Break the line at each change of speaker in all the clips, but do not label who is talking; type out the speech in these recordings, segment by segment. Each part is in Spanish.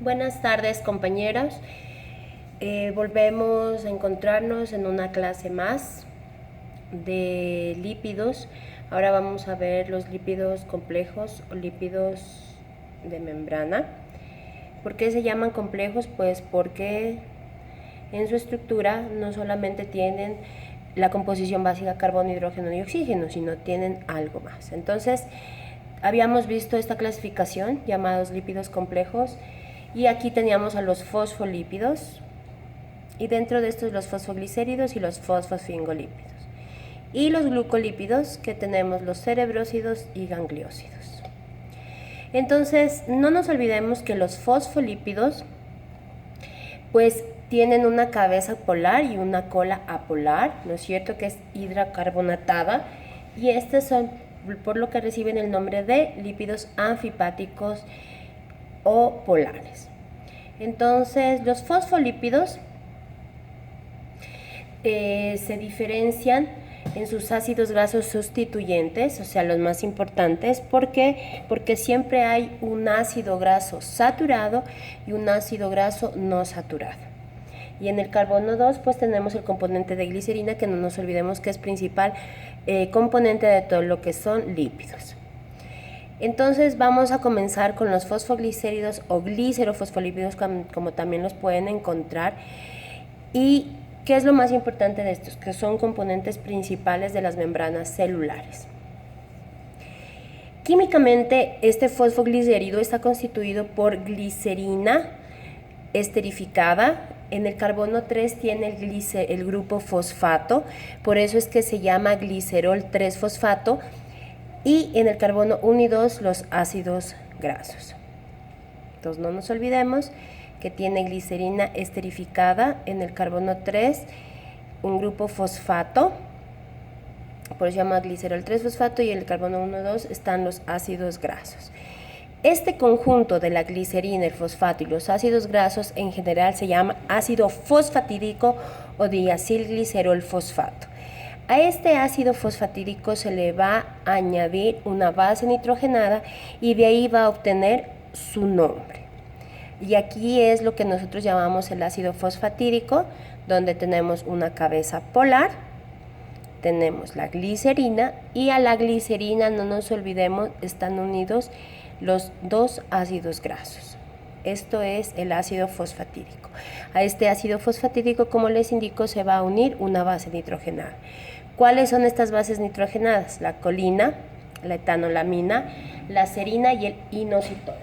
Buenas tardes, compañeros. Volvemos a encontrarnos en una clase más de lípidos. Ahora vamos a ver los lípidos complejos o lípidos de membrana. ¿Por qué se llaman complejos? Pues porque en su estructura no solamente tienen la composición básica carbono, hidrógeno y oxígeno, sino tienen algo más. Entonces, habíamos visto esta clasificación llamados lípidos complejos y aquí teníamos a los fosfolípidos y dentro de estos los fosfoglicéridos y los fosfosfingolípidos y los glucolípidos, que tenemos los cerebrósidos y gangliósidos. Entonces, no nos olvidemos que los fosfolípidos pues tienen una cabeza polar y una cola apolar, ¿no es cierto?, que es hidracarbonatada, y estos son por lo que reciben el nombre de lípidos anfipáticos o polares. Entonces, los fosfolípidos se diferencian en sus ácidos grasos sustituyentes, o sea, los más importantes. ¿Por qué? Porque siempre hay un ácido graso saturado y un ácido graso no saturado. Y en el carbono 2 pues tenemos el componente de glicerina, que no nos olvidemos que es principal componente de todo lo que son lípidos. Entonces vamos a comenzar con los fosfoglicéridos o glicerofosfolípidos, como también los pueden encontrar. ¿Y qué es lo más importante de estos? Que son componentes principales de las membranas celulares. Químicamente, este fosfoglicérido está constituido por glicerina esterificada. En el carbono 3 tiene el grupo fosfato, por eso es que se llama glicerol 3-fosfato, y en el carbono 1 y 2 los ácidos grasos. Entonces no nos olvidemos que tiene glicerina esterificada en el carbono 3, un grupo fosfato, por eso se llama glicerol 3-fosfato, y en el carbono 1 y 2 están los ácidos grasos. Este conjunto de la glicerina, el fosfato y los ácidos grasos en general se llama ácido fosfatídico o diacilglicerol fosfato. A este ácido fosfatídico se le va a añadir una base nitrogenada y de ahí va a obtener su nombre. Y aquí es lo que nosotros llamamos el ácido fosfatídico, donde tenemos una cabeza polar, tenemos la glicerina, y a la glicerina, no nos olvidemos, están unidos los dos ácidos grasos. Esto es el ácido fosfatídico. A este ácido fosfatídico, como les indico, se va a unir una base nitrogenada. ¿Cuáles son estas bases nitrogenadas? La colina, la etanolamina, la serina y el inositol.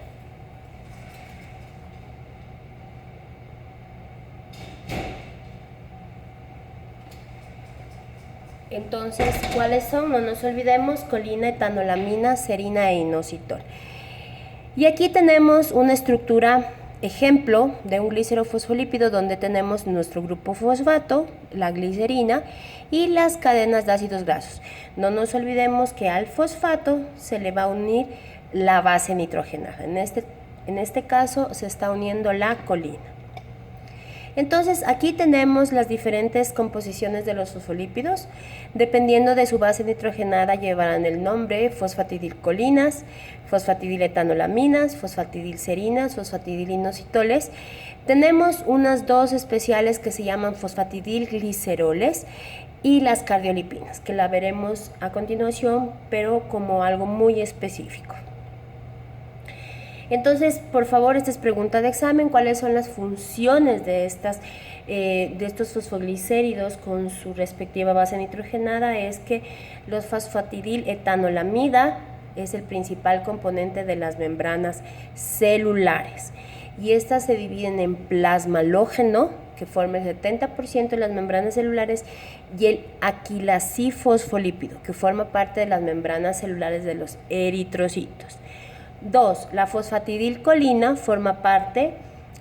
Entonces, ¿cuáles son? No nos olvidemos: colina, etanolamina, serina e inositol. Y aquí tenemos una estructura ejemplo de un glicerofosfolípido donde tenemos nuestro grupo fosfato, la glicerina y las cadenas de ácidos grasos. No nos olvidemos que al fosfato se le va a unir la base nitrogenada. En este caso se está uniendo la colina. Entonces, aquí tenemos las diferentes composiciones de los fosfolípidos. Dependiendo de su base nitrogenada, llevarán el nombre: fosfatidilcolinas, fosfatidiletanolaminas, fosfatidilserinas, fosfatidilinositoles. Tenemos unas dos especiales que se llaman fosfatidilgliceroles y las cardiolipinas, que la veremos a continuación, pero como algo muy específico. Entonces, por favor, esta es pregunta de examen: ¿cuáles son las funciones de estos fosfoglicéridos con su respectiva base nitrogenada? Es que los fosfatidiletanolamida es el principal componente de las membranas celulares, y estas se dividen en plasma halógeno, que forma el 70% de las membranas celulares, y el aquilacifosfolípido, que forma parte de las membranas celulares de los eritrocitos. 2. La fosfatidilcolina forma parte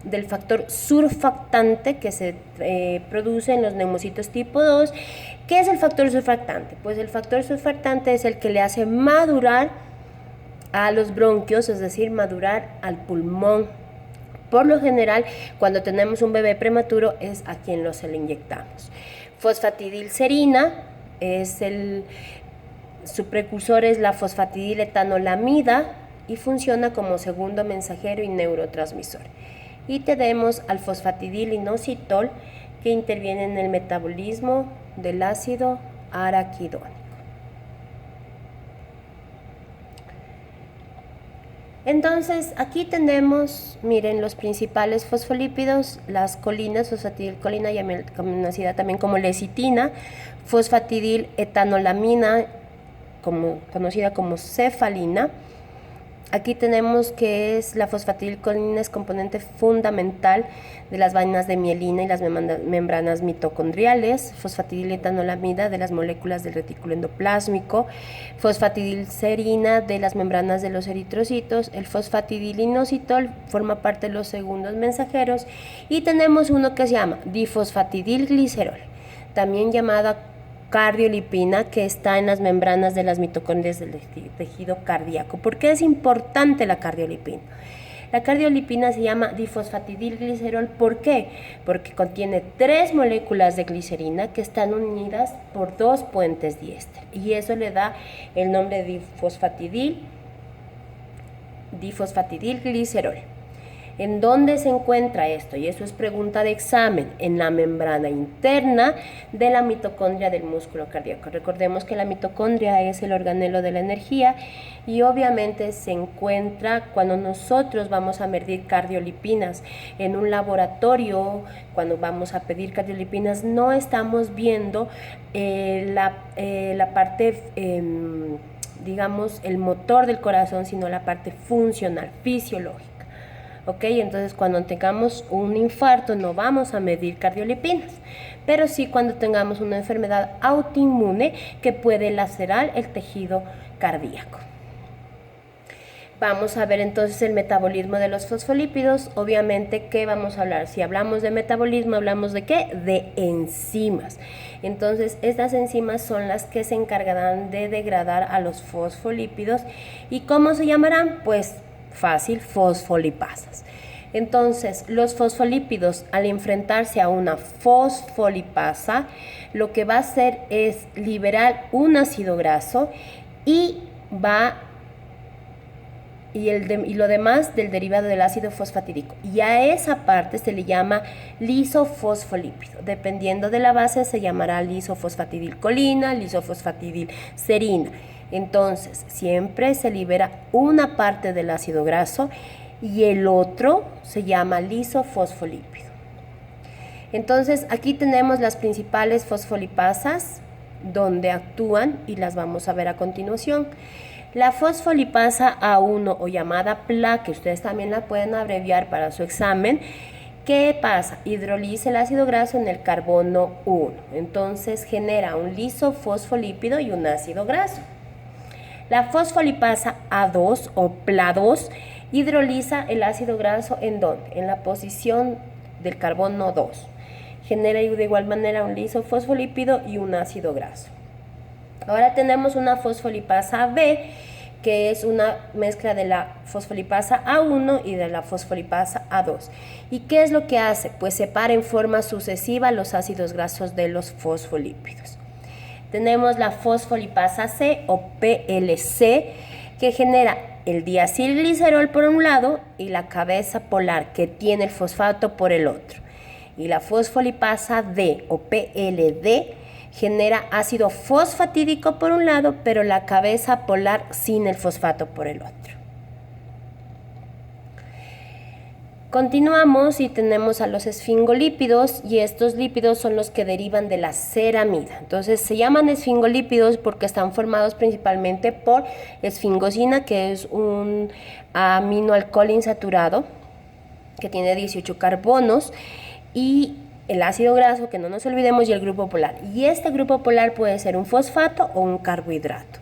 del factor surfactante que se produce en los neumocitos tipo 2. ¿Qué es el factor surfactante? Pues el factor surfactante es el que le hace madurar a los bronquios, es decir, madurar al pulmón. Por lo general, cuando tenemos un bebé prematuro es a quien se le inyectamos. Fosfatidilserina su precursor es la fosfatidiletanolamida, y funciona como segundo mensajero y neurotransmisor. Y tenemos al fosfatidilinositol, que interviene en el metabolismo del ácido araquidónico. Entonces, aquí tenemos, miren, los principales fosfolípidos, las colinas, fosfatidilcolina, conocida también como lecitina, fosfatidiletanolamina, conocida como cefalina. Aquí tenemos que es la fosfatidilcolina, es componente fundamental de las vainas de mielina y las membranas mitocondriales, fosfatidiletanolamida de las moléculas del retículo endoplásmico, fosfatidilserina de las membranas de los eritrocitos, el fosfatidilinositol forma parte de los segundos mensajeros y tenemos uno que se llama difosfatidilglicerol, también llamada cardiolipina, que está en las membranas de las mitocondrias del tejido cardíaco. ¿Por qué es importante la cardiolipina? La cardiolipina se llama difosfatidilglicerol. ¿Por qué? Porque contiene 3 moléculas de glicerina que están unidas por 2 puentes diéster y eso le da el nombre de difosfatidilglicerol. ¿En dónde se encuentra esto? Y eso es pregunta de examen, en la membrana interna de la mitocondria del músculo cardíaco. Recordemos que la mitocondria es el organelo de la energía y obviamente se encuentra cuando nosotros vamos a medir cardiolipinas en un laboratorio. Cuando vamos a pedir cardiolipinas no estamos viendo la parte, digamos, el motor del corazón, sino la parte funcional, fisiológica. ¿Ok? Entonces cuando tengamos un infarto no vamos a medir cardiolipinas, pero sí cuando tengamos una enfermedad autoinmune que puede lacerar el tejido cardíaco. Vamos a ver entonces el metabolismo de los fosfolípidos. Obviamente, ¿qué vamos a hablar? Si hablamos de metabolismo, ¿hablamos de qué? De enzimas. Entonces, estas enzimas son las que se encargarán de degradar a los fosfolípidos. ¿Y cómo se llamarán? Pues fácil, fosfolipasas. Entonces, los fosfolípidos, al enfrentarse a una fosfolipasa, lo que va a hacer es liberar un ácido graso y lo demás del derivado del ácido fosfatídico. Y a esa parte se le llama lisofosfolípido. Dependiendo de la base se llamará lisofosfatidilcolina, lisofosfatidilserina. Entonces, siempre se libera una parte del ácido graso y el otro se llama lisofosfolípido. Entonces, aquí tenemos las principales fosfolipasas donde actúan y las vamos a ver a continuación. La fosfolipasa A1 o llamada PLA, que ustedes también la pueden abreviar para su examen, ¿qué pasa? Hidroliza el ácido graso en el carbono 1. Entonces genera un lisofosfolípido y un ácido graso. La fosfolipasa A2 o PLA2 hidroliza el ácido graso ¿en dónde? En la posición del carbono 2. Genera de igual manera un lisofosfolípido y un ácido graso. Ahora tenemos una fosfolipasa B, que es una mezcla de la fosfolipasa A1 y de la fosfolipasa A2. ¿Y qué es lo que hace? Pues separa en forma sucesiva los ácidos grasos de los fosfolípidos. Tenemos la fosfolipasa C o PLC, que genera el diacilglicerol por un lado y la cabeza polar que tiene el fosfato por el otro. Y la fosfolipasa D o PLD genera ácido fosfatídico por un lado, pero la cabeza polar sin el fosfato por el otro. Continuamos y tenemos a los esfingolípidos, y estos lípidos son los que derivan de la ceramida. Entonces se llaman esfingolípidos porque están formados principalmente por esfingosina, que es un aminoalcohol insaturado que tiene 18 carbonos, y el ácido graso, que no nos olvidemos, y el grupo polar. Y este grupo polar puede ser un fosfato o un carbohidrato.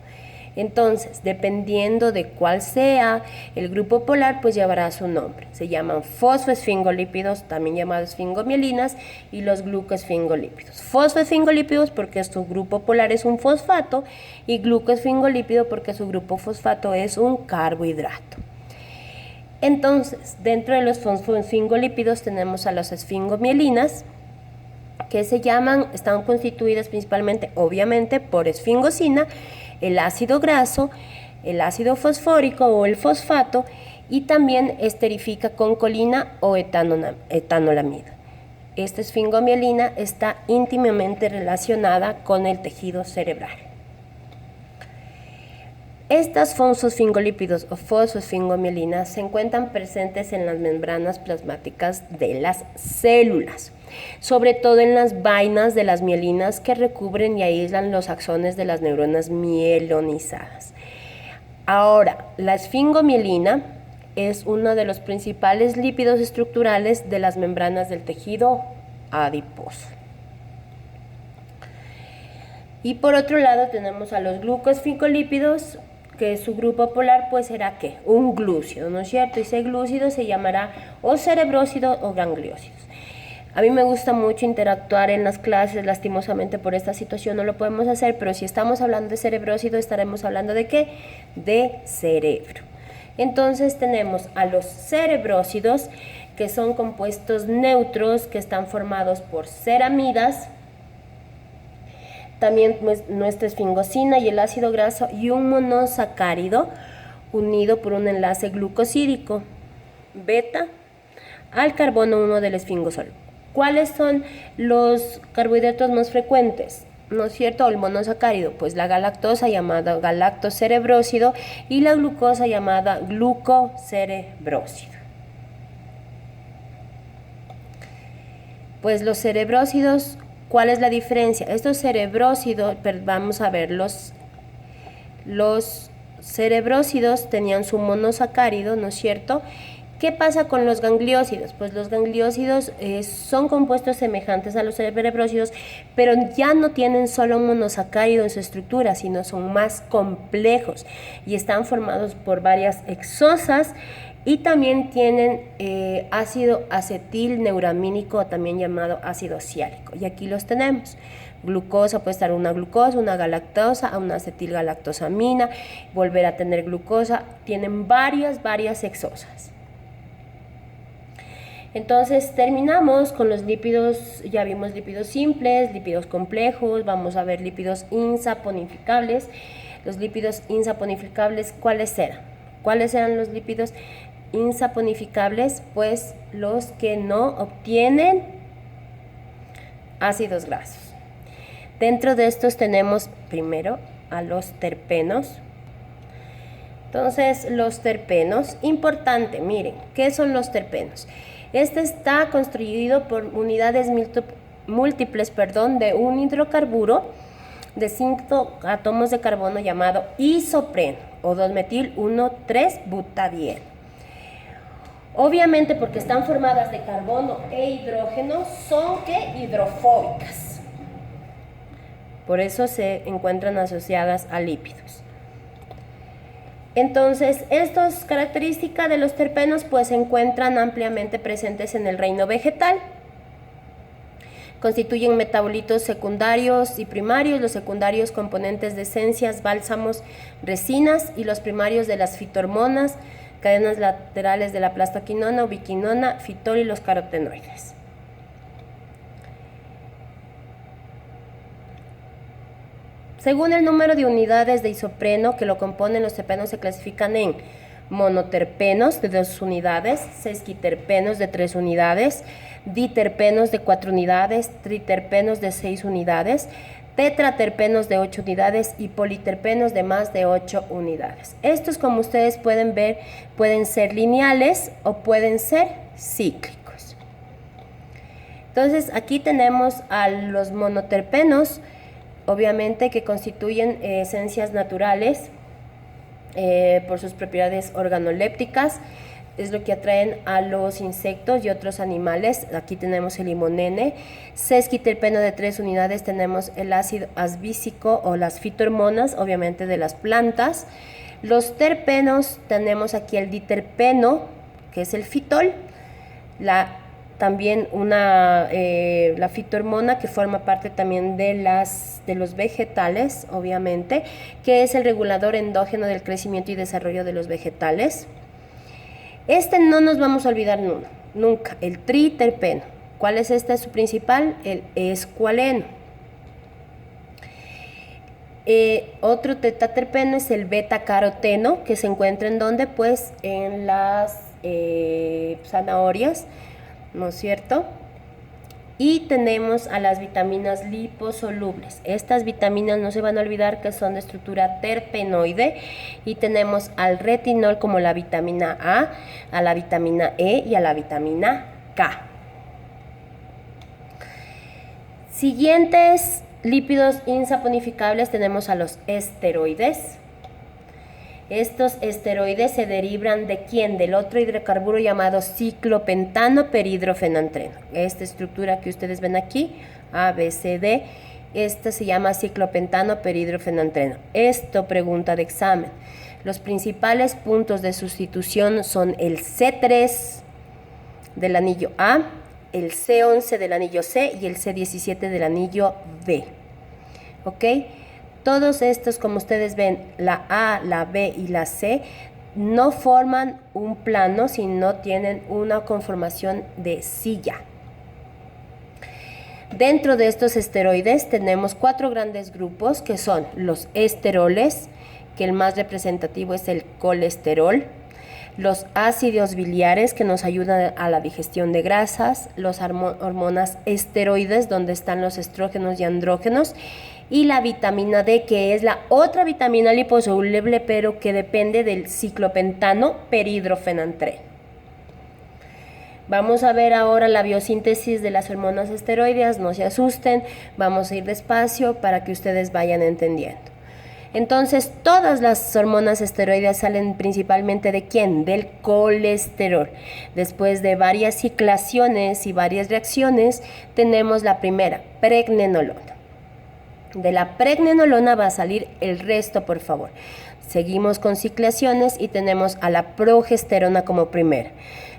Entonces, dependiendo de cuál sea el grupo polar, pues llevará su nombre. Se llaman fosfoesfingolípidos, también llamados esfingomielinas, y los glucoesfingolípidos. Fosfoesfingolípidos porque su grupo polar es un fosfato, y glucoesfingolípido porque su grupo fosfato es un carbohidrato. Entonces, dentro de los fosfoesfingolípidos tenemos a las esfingomielinas, que están constituidas principalmente, obviamente, por esfingosina, el ácido graso, el ácido fosfórico o el fosfato y también esterifica con colina o etanolamida. Esta esfingomielina está íntimamente relacionada con el tejido cerebral. Estas fosfosfingolípidos o fosfosfingomielinas se encuentran presentes en las membranas plasmáticas de las células, sobre todo en las vainas de las mielinas que recubren y aíslan los axones de las neuronas mielinizadas. Ahora, la esfingomielina es uno de los principales lípidos estructurales de las membranas del tejido adiposo. Y por otro lado tenemos a los glucosfingolípidos, que su grupo polar pues será ¿qué? Un glúcido, ¿no es cierto? Y ese glúcido se llamará o cerebrócido o gangliósidos. A mí me gusta mucho interactuar en las clases, lastimosamente por esta situación no lo podemos hacer, pero si estamos hablando de cerebrócido estaremos hablando ¿de qué? De cerebro. Entonces tenemos a los cerebrócidos, que son compuestos neutros que están formados por ceramidas, también nuestra esfingosina y el ácido graso y un monosacárido unido por un enlace glucosídico beta al carbono 1 del esfingosol. ¿Cuáles son los carbohidratos más frecuentes? ¿No es cierto? El monosacárido, pues la galactosa llamada galactocerebrócido y la glucosa llamada glucocerebrócido. Pues los cerebrócidos, ¿cuál es la diferencia? Estos cerebrócidos, vamos a ver, los cerebrócidos tenían su monosacárido, ¿no es cierto? ¿Qué pasa con los gangliósidos? Pues los gangliósidos son compuestos semejantes a los cerebrócidos, pero ya no tienen solo un monosacárido en su estructura, sino son más complejos y están formados por varias exosas y también tienen ácido acetilneuramínico, también llamado ácido ciálico. Y aquí los tenemos. Glucosa puede estar una glucosa, una galactosa, una acetilgalactosamina, volver a tener glucosa. Tienen varias exosas. Entonces terminamos con los lípidos, ya vimos lípidos simples, lípidos complejos, vamos a ver lípidos insaponificables. Los lípidos insaponificables, ¿cuáles eran? ¿Cuáles eran los lípidos insaponificables? Pues los que no obtienen ácidos grasos. Dentro de estos tenemos primero a los terpenos. Entonces los terpenos, importante, miren, ¿qué son los terpenos? Este está construido por unidades múltiples de un hidrocarburo de 5 átomos de carbono llamado isopreno o 2-metil-1,3-butadieno. Obviamente porque están formadas de carbono e hidrógeno, son ¿qué? Hidrofóbicas. Por eso se encuentran asociadas a lípidos. Entonces, estas características de los terpenos pues se encuentran ampliamente presentes en el reino vegetal. Constituyen metabolitos secundarios y primarios, los secundarios componentes de esencias, bálsamos, resinas y los primarios de las fitohormonas, cadenas laterales de la plastoquinona, ubiquinona, fitol y los carotenoides. Según el número de unidades de isopreno que lo componen, los terpenos se clasifican en monoterpenos de 2 unidades, sesquiterpenos de 3 unidades, diterpenos de 4 unidades, triterpenos de 6 unidades, tetraterpenos de 8 unidades y politerpenos de más de 8 unidades. Estos, como ustedes pueden ver, pueden ser lineales o pueden ser cíclicos. Entonces, aquí tenemos a los monoterpenos, obviamente que constituyen esencias naturales por sus propiedades organolépticas, es lo que atraen a los insectos y otros animales. Aquí tenemos el limonene. Sesquiterpeno de 3 unidades tenemos el ácido asbísico o las fitohormonas, obviamente de las plantas. Los terpenos tenemos aquí el diterpeno, que es el fitol, también la fitohormona que forma parte también de los vegetales, obviamente, que es el regulador endógeno del crecimiento y desarrollo de los vegetales. No nos vamos a olvidar nunca, el triterpeno. ¿Cuál es su principal? El escualeno. Otro tetaterpeno es el beta-caroteno, que se encuentra en donde, pues en las zanahorias, ¿no es cierto? Y tenemos a las vitaminas liposolubles. Estas vitaminas no se van a olvidar que son de estructura terpenoide, y tenemos al retinol como la vitamina a la vitamina E y a la vitamina K. Siguientes lípidos insaponificables tenemos a los esteroides. Estos esteroides se derivan ¿de quién? Del otro hidrocarburo llamado ciclopentano perhidrofenantreno. Esta estructura que ustedes ven aquí, A, B, C, D, esta se llama ciclopentano perhidrofenantreno. Esto pregunta de examen. Los principales puntos de sustitución son el C3 del anillo A, el C11 del anillo C y el C17 del anillo B. ¿Ok? Todos estos, como ustedes ven, la A, la B y la C, no forman un plano, sino tienen una conformación de silla. Dentro de estos esteroides tenemos 4 grandes grupos, que son los esteroles, que el más representativo es el colesterol, los ácidos biliares, que nos ayudan a la digestión de grasas, las hormonas esteroides, donde están los estrógenos y andrógenos, y la vitamina D, que es la otra vitamina liposoluble, pero que depende del ciclopentano perhidrofenantreno. Vamos a ver ahora la biosíntesis de las hormonas esteroideas. No se asusten, vamos a ir despacio para que ustedes vayan entendiendo. Entonces, todas las hormonas esteroideas salen principalmente ¿de quién? Del colesterol. Después de varias ciclaciones y varias reacciones, tenemos la primera, pregnenolona. De la pregnenolona va a salir el resto, por favor. Seguimos con ciclaciones y tenemos a la progesterona como primera.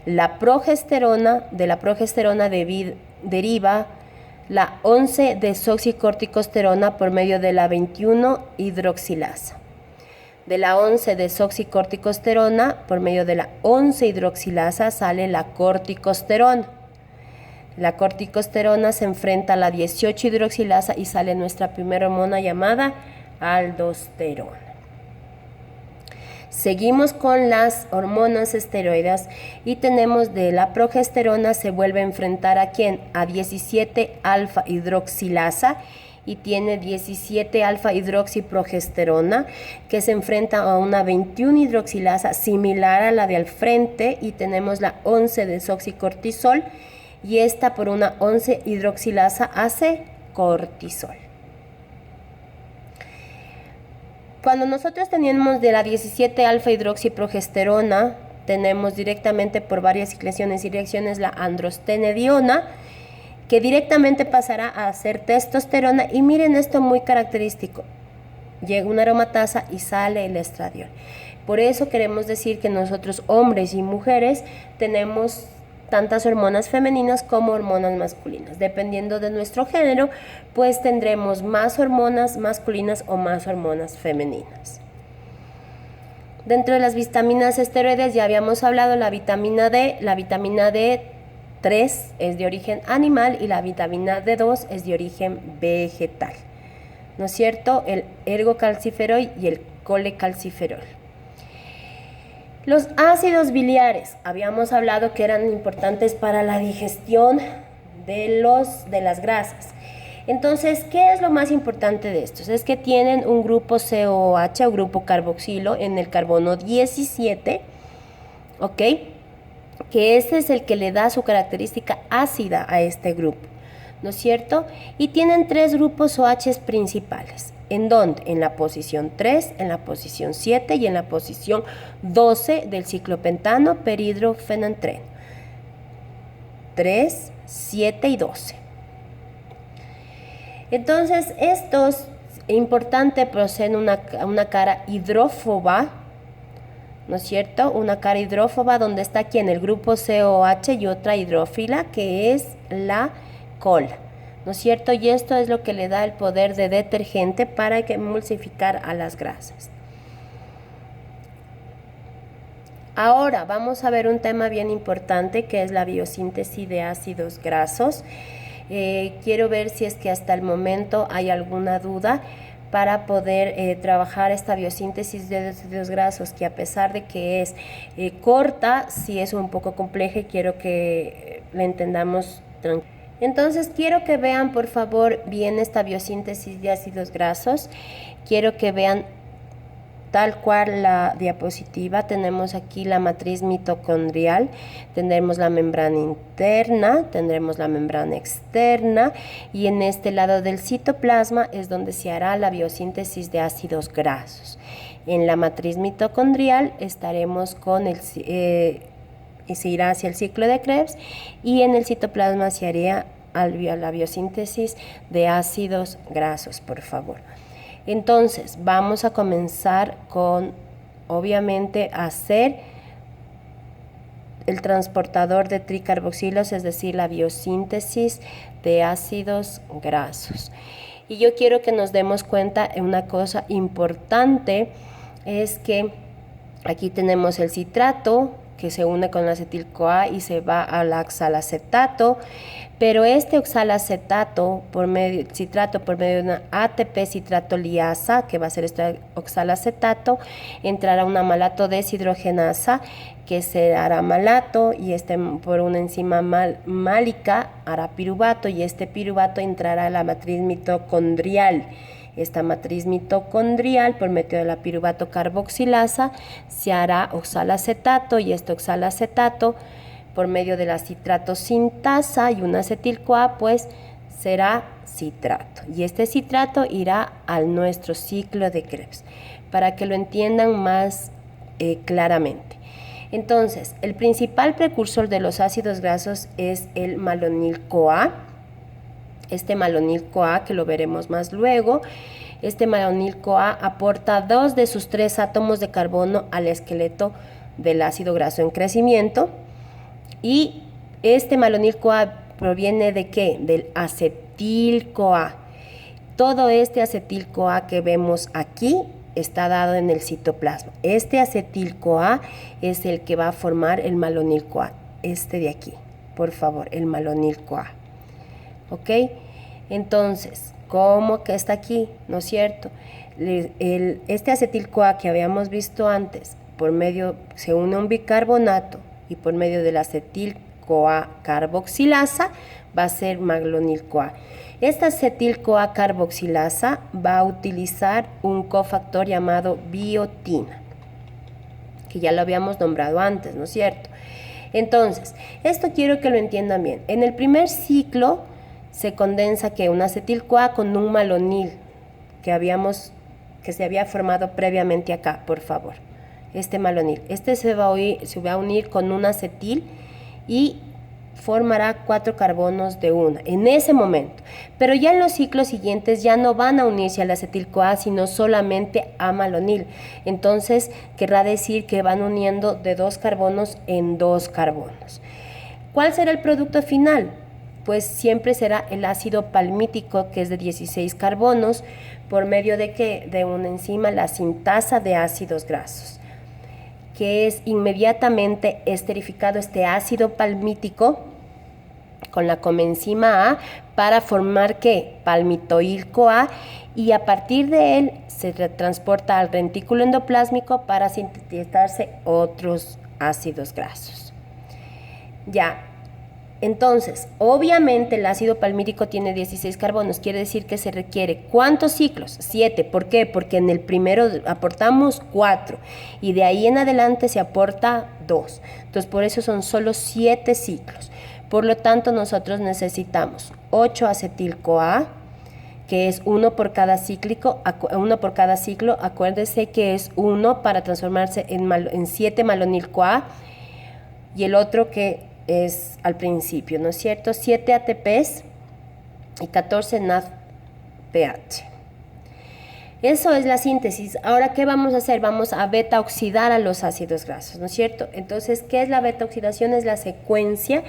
La progesterona, de la progesterona deriva la 11-desoxicorticosterona por medio de la 21-hidroxilasa. De la 11-desoxicorticosterona por medio de la 11-hidroxilasa sale la corticosterona. La corticosterona se enfrenta a la 18-hidroxilasa y sale nuestra primera hormona llamada aldosterona. Seguimos con las hormonas esteroides y tenemos de la progesterona se vuelve a enfrentar ¿a quién? A 17-alfa-hidroxilasa y tiene 17-alfa-hidroxiprogesterona, que se enfrenta a una 21-hidroxilasa similar a la de al frente, y tenemos la 11-desoxicortisol, y esta por una 11-hidroxilasa hace cortisol. Cuando nosotros tenemos de la 17-alfa-hidroxiprogesterona, tenemos directamente por varias ciclaciones y reacciones la androstenediona, que directamente pasará a ser testosterona, y miren esto muy característico, llega una aromatasa y sale el estradiol. Por eso queremos decir que nosotros, hombres y mujeres, tenemos tantas hormonas femeninas como hormonas masculinas. Dependiendo de nuestro género, pues tendremos más hormonas masculinas o más hormonas femeninas. Dentro de las vitaminas esteroides ya habíamos hablado la vitamina D3 es de origen animal y la vitamina D2 es de origen vegetal, ¿no es cierto? El ergocalciferol y el colecalciferol. Los ácidos biliares, habíamos hablado que eran importantes para la digestión de las grasas. Entonces, ¿qué es lo más importante de estos? Es que tienen un grupo COH o grupo carboxilo en el carbono 17, ¿ok? Que este es el que le da su característica ácida a este grupo, ¿no es cierto? Y tienen 3 grupos OH principales. ¿En dónde? En la posición 3, en la posición 7 y en la posición 12 del ciclopentano perhidrofenantreno. 3, 7 y 12. Entonces, estos, importante, poseen una cara hidrófoba, ¿no es cierto? Una cara hidrófoba donde está aquí en el grupo COH y otra hidrófila que es la cola, ¿no es cierto? Y esto es lo que le da el poder de detergente para emulsificar a las grasas. Ahora vamos a ver un tema bien importante que es la biosíntesis de ácidos grasos. Quiero ver si es que hasta el momento hay alguna duda para poder trabajar esta biosíntesis de ácidos grasos, que a pesar de que es corta, sí es un poco compleja y quiero que la entendamos tranquila. Entonces quiero que vean por favor bien esta biosíntesis de ácidos grasos. Quiero que vean tal cual la diapositiva. Tenemos aquí la matriz mitocondrial, tendremos la membrana interna, tendremos la membrana externa y en este lado del citoplasma es donde se hará la biosíntesis de ácidos grasos. En la matriz mitocondrial estaremos con y se irá hacia el ciclo de Krebs, y en el citoplasma se haría la biosíntesis de ácidos grasos, por favor. Entonces, vamos a comenzar con, obviamente, hacer el transportador de tricarboxilos, es decir, la biosíntesis de ácidos grasos. Y yo quiero que nos demos cuenta de una cosa importante, es que aquí tenemos el citrato, que se une con el acetil-CoA y se va al oxalacetato, pero este oxalacetato citrato por medio de una ATP citratoliasa, que va a ser este oxalacetato, entrará una malato deshidrogenasa, que será malato, y por una enzima málica hará piruvato, y este piruvato entrará a la matriz mitocondrial. Esta matriz mitocondrial, por medio de la piruvato carboxilasa, se hará oxalacetato, y este oxalacetato, por medio de la citrato sintasa y un acetil-CoA, pues será citrato. Y este citrato irá al nuestro ciclo de Krebs, para que lo entiendan más claramente. Entonces, el principal precursor de los ácidos grasos es el malonil-CoA. Este malonil-CoA, que lo veremos más luego, este malonil-CoA aporta 2 de sus 3 átomos de carbono al esqueleto del ácido graso en crecimiento. Y este malonil-CoA proviene ¿de qué? Del acetil-CoA. Todo este acetil-CoA que vemos aquí está dado en el citoplasma. Este acetil-CoA es el que va a formar el malonil-CoA. Este de aquí, por favor, el malonil-CoA. ¿Ok? Entonces, ¿cómo que está aquí? ¿No es cierto? Este acetil-CoA que habíamos visto antes, se une a un bicarbonato y por medio del acetil-CoA carboxilasa va a ser malonil-CoA. Esta acetil-CoA carboxilasa va a utilizar un cofactor llamado biotina, que ya lo habíamos nombrado antes, ¿no es cierto? Entonces, esto quiero que lo entiendan bien. En el primer ciclo se condensa que un acetil-CoA con un malonil que se había formado previamente acá, por favor. Este malonil. Se va a unir con un acetil y formará 4 carbonos de una en ese momento. Pero ya en los ciclos siguientes ya no van a unirse al acetil-CoA, sino solamente a malonil. Entonces, querrá decir que van uniendo de 2 carbonos en 2 carbonos. ¿Cuál será el producto final? Pues siempre será el ácido palmítico, que es de 16 carbonos, por medio de ¿qué? De una enzima, la sintasa de ácidos grasos, que es inmediatamente esterificado este ácido palmítico con la coenzima A para formar ¿qué? Palmitoil-CoA, y a partir de él se transporta al rentículo endoplásmico para sintetizarse otros ácidos grasos. Ya. Entonces, obviamente el ácido palmítico tiene 16 carbonos, quiere decir que se requiere ¿cuántos ciclos? 7. ¿Por qué? Porque en el primero aportamos 4 y de ahí en adelante se aporta 2. Entonces, por eso son solo 7 ciclos. Por lo tanto, nosotros necesitamos 8 acetil-CoA, que es 1 por cada ciclo. Acuérdese que es 1 para transformarse en 7 malonil-CoA, y el otro que es al principio, ¿no es cierto? 7 ATPs y 14 NADPH. Eso es la síntesis. Ahora, ¿qué vamos a hacer? Vamos a beta oxidar a los ácidos grasos, ¿no es cierto? Entonces, ¿qué es la beta oxidación? Es la secuencia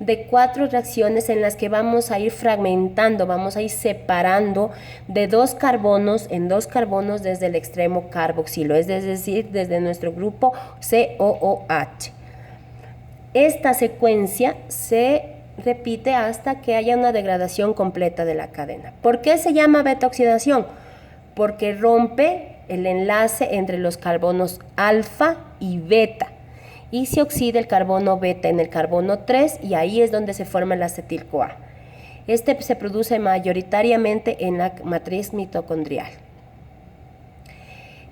de 4 reacciones en las que vamos a ir fragmentando, vamos a ir separando de 2 carbonos en 2 carbonos desde el extremo carboxilo, es decir, desde nuestro grupo COOH. Esta secuencia se repite hasta que haya una degradación completa de la cadena. ¿Por qué se llama beta oxidación? porque rompe el enlace entre los carbonos alfa y beta y se oxida el carbono beta en el carbono 3 y ahí es donde se forma el acetil-CoA. Este se produce mayoritariamente en la matriz mitocondrial.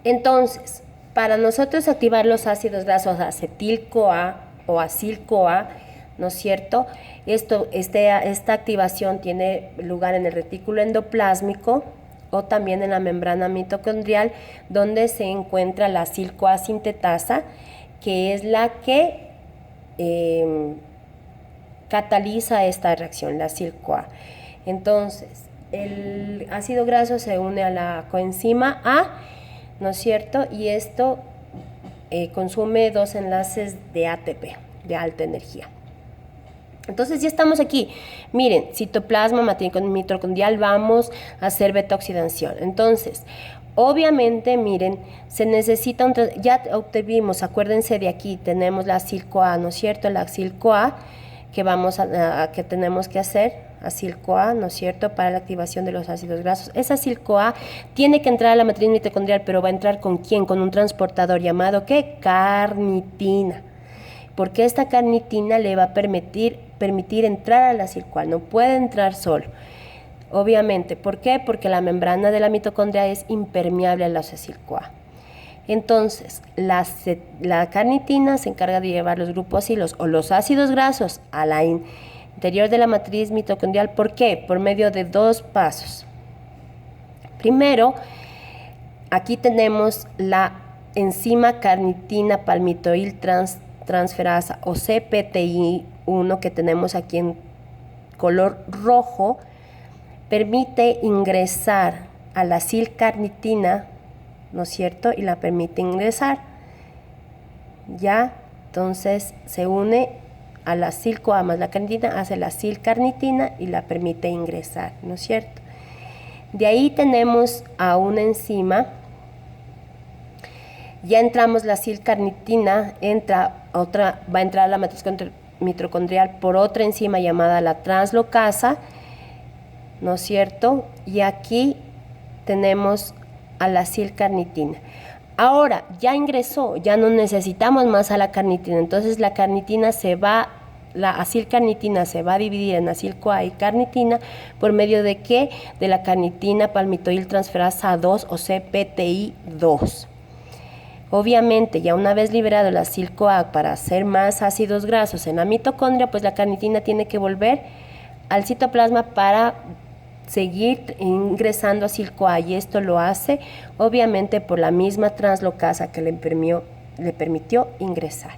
Entonces, para nosotros activar los ácidos grasos acetil-CoA o acil-CoA, ¿no es cierto? Esta activación tiene lugar en el retículo endoplásmico o también en la membrana mitocondrial, donde se encuentra la acil-CoA sintetasa, que es la que cataliza esta reacción, la acil-CoA. Entonces, el ácido graso se une a la coenzima A, ¿no es cierto? Y esto consume 2 enlaces de ATP, de alta energía. Entonces ya estamos aquí. Miren, citoplasma, matriz mitocondrial, vamos a hacer beta-oxidación. Entonces, obviamente, miren, se necesita ya obtuvimos, acuérdense de aquí, tenemos la acil-CoA, ¿no es cierto? La acil-CoA que tenemos que hacer, acil-CoA, ¿no es cierto?, para la activación de los ácidos grasos. Esa acil-CoA tiene que entrar a la matriz mitocondrial, pero va a entrar ¿con quién? Con un transportador llamado, ¿qué? Carnitina. Porque esta carnitina le va a permitir entrar a la acil-CoA, no puede entrar solo. Obviamente, ¿por qué? Porque la membrana de la mitocondria es impermeable a la acil-CoA. Entonces, la carnitina se encarga de llevar los glucósilos o los ácidos grasos a la interior de la matriz mitocondrial. ¿Por qué? Por medio de 2 pasos. Primero, aquí tenemos la enzima carnitina palmitoil transferasa o CPTI1 que tenemos aquí en color rojo, permite ingresar a la acil-carnitina, ¿no es cierto? Y la permite ingresar. Ya, entonces se une a la acil-CoA más la carnitina, hace la acil-carnitina y la permite ingresar, ¿no es cierto? De ahí tenemos a una enzima. Ya entramos la acil-carnitina, va a entrar a la matriz mitocondrial por otra enzima llamada la translocasa, ¿no es cierto? Y aquí tenemos a la acil-carnitina. Ahora, ya ingresó, ya no necesitamos más a la carnitina, entonces la acil-carnitina se va a dividir en acil-CoA y carnitina por medio de ¿qué? De la carnitina palmitoil transferasa 2 o CPTI2. Obviamente, ya una vez liberado la acil-CoA para hacer más ácidos grasos en la mitocondria, pues la carnitina tiene que volver al citoplasma para seguir ingresando acil-CoA, y esto lo hace obviamente por la misma translocasa que le permitió ingresar.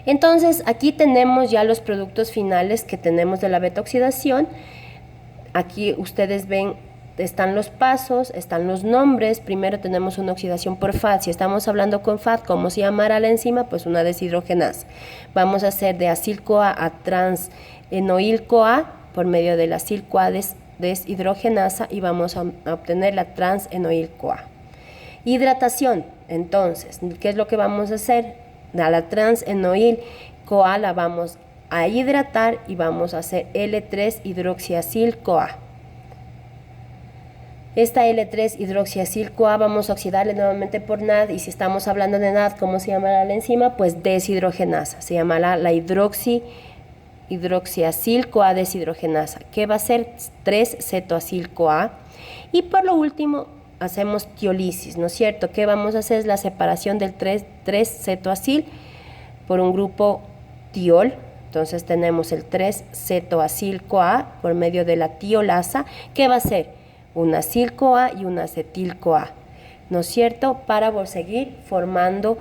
Entonces, aquí tenemos ya los productos finales que tenemos de la beta-oxidación. Aquí ustedes ven, están los pasos, están los nombres. Primero tenemos una oxidación por FAD. Si estamos hablando con FAD, ¿cómo se llamará la enzima? Pues una deshidrogenasa. Vamos a hacer de acil-CoA a trans-enoil-CoA por medio de la acil-CoA deshidrogenasa y vamos a obtener la trans-enoil-CoA. Hidratación. Entonces, ¿qué es lo que vamos a hacer? A la trans-enoil-CoA la vamos a hidratar y vamos a hacer L3-hidroxiacil-CoA. Esta L3-hidroxiacil-CoA vamos a oxidarle nuevamente por NAD, y si estamos hablando de NAD, ¿cómo se llamará la enzima? Pues deshidrogenasa, se llamará la hidroxiacil-CoA deshidrogenasa, que va a ser 3-cetoacil-CoA. Y por lo último, hacemos tiólisis, ¿no es cierto? ¿Qué vamos a hacer? Es la separación del 3-cetoacil por un grupo tiol. Entonces tenemos el 3-cetoacil-CoA por medio de la tiolasa, que va a ser un acil-CoA y un acetil-CoA, ¿no es cierto? Para seguir formando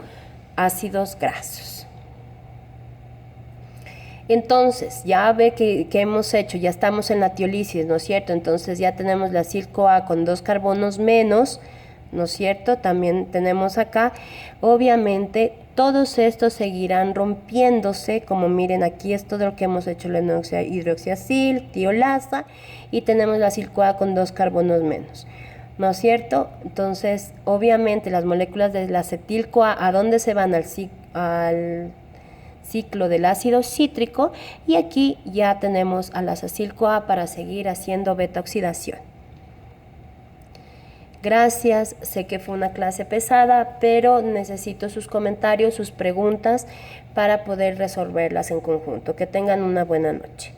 ácidos grasos. Entonces, ya ve que hemos hecho, ya estamos en la tiólisis, ¿no es cierto? Entonces ya tenemos la acil-CoA con 2 carbonos menos, ¿no es cierto? También tenemos acá, obviamente, todos estos seguirán rompiéndose, como miren aquí es todo lo que hemos hecho, la hidroxiacil, tiolasa, y tenemos la acil-CoA con 2 carbonos menos, ¿no es cierto? Entonces, obviamente, las moléculas del acetil-CoA, ¿a dónde se van? Al ciclo del ácido cítrico, y aquí ya tenemos a las acil-CoA para seguir haciendo beta-oxidación. Gracias, sé que fue una clase pesada, pero necesito sus comentarios, sus preguntas para poder resolverlas en conjunto. Que tengan una buena noche.